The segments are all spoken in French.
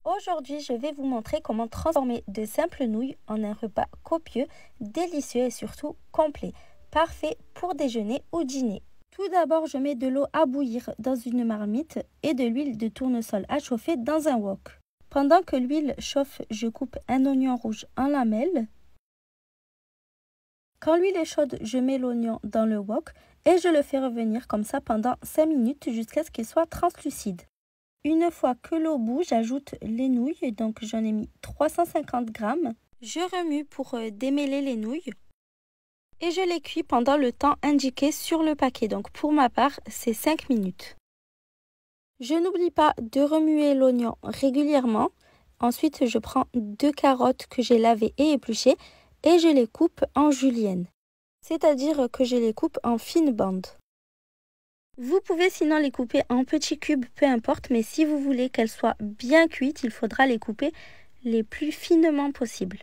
Aujourd'hui, je vais vous montrer comment transformer de simples nouilles en un repas copieux, délicieux et surtout complet, parfait pour déjeuner ou dîner. Tout d'abord, je mets de l'eau à bouillir dans une marmite et de l'huile de tournesol à chauffer dans un wok. Pendant que l'huile chauffe, je coupe un oignon rouge en lamelles. Quand l'huile est chaude, je mets l'oignon dans le wok et je le fais revenir comme ça pendant 5 minutes jusqu'à ce qu'il soit translucide. Une fois que l'eau bout, j'ajoute les nouilles, donc j'en ai mis 350 grammes. Je remue pour démêler les nouilles et je les cuis pendant le temps indiqué sur le paquet. Donc pour ma part, c'est 5 minutes. Je n'oublie pas de remuer l'oignon régulièrement. Ensuite, je prends 2 carottes que j'ai lavées et épluchées et je les coupe en julienne, c'est-à-dire que je les coupe en fines bandes. Vous pouvez sinon les couper en petits cubes, peu importe, mais si vous voulez qu'elles soient bien cuites, il faudra les couper les plus finement possible.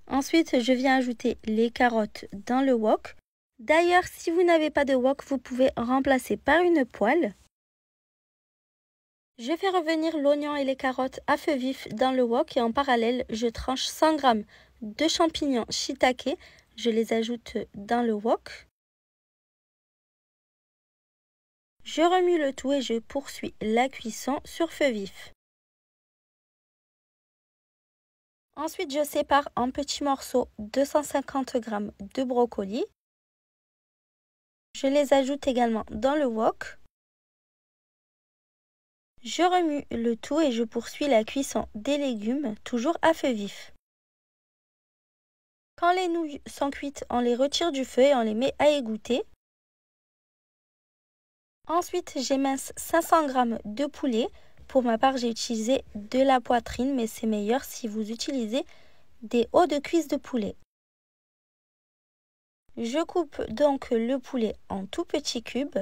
Ensuite, je viens ajouter les carottes dans le wok. D'ailleurs, si vous n'avez pas de wok, vous pouvez remplacer par une poêle. Je fais revenir l'oignon et les carottes à feu vif dans le wok et en parallèle, je tranche 100 g de champignons shiitake. Je les ajoute dans le wok. Je remue le tout et je poursuis la cuisson sur feu vif. Ensuite, je sépare en petits morceaux 250 g de brocoli. Je les ajoute également dans le wok. Je remue le tout et je poursuis la cuisson des légumes, toujours à feu vif. Quand les nouilles sont cuites, on les retire du feu et on les met à égoutter. Ensuite, j'émince 500 g de poulet. Pour ma part, j'ai utilisé de la poitrine, mais c'est meilleur si vous utilisez des os de cuisse de poulet. Je coupe donc le poulet en tout petits cubes.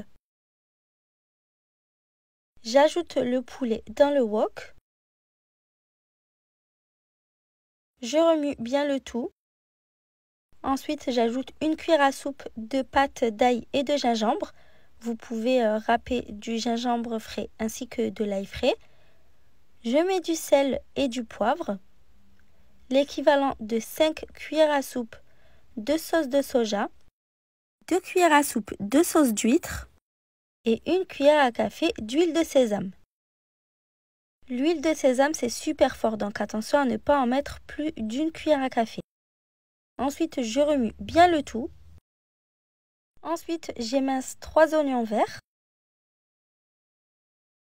J'ajoute le poulet dans le wok. Je remue bien le tout. Ensuite, j'ajoute une cuillère à soupe de pâte d'ail et de gingembre. Vous pouvez râper du gingembre frais ainsi que de l'ail frais. Je mets du sel et du poivre, l'équivalent de 5 cuillères à soupe de sauce de soja, 2 cuillères à soupe de sauce d'huître et 1 cuillère à café d'huile de sésame. L'huile de sésame, c'est super fort, donc attention à ne pas en mettre plus d'1 cuillère à café. Ensuite, je remue bien le tout. Ensuite, j'émince 3 oignons verts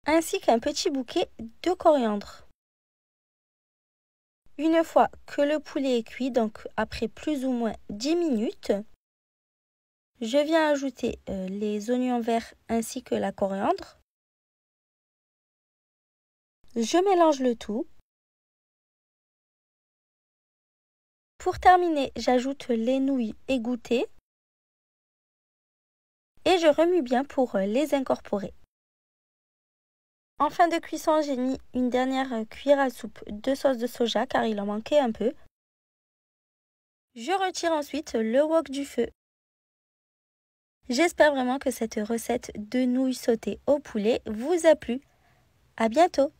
ainsi qu'un petit bouquet de coriandre. Une fois que le poulet est cuit, donc après plus ou moins 10 minutes, je viens ajouter les oignons verts ainsi que la coriandre. Je mélange le tout. Pour terminer, j'ajoute les nouilles égouttées et je remue bien pour les incorporer. En fin de cuisson, j'ai mis une dernière cuillère à soupe de sauce de soja car il en manquait un peu. Je retire ensuite le wok du feu. J'espère vraiment que cette recette de nouilles sautées au poulet vous a plu. À bientôt!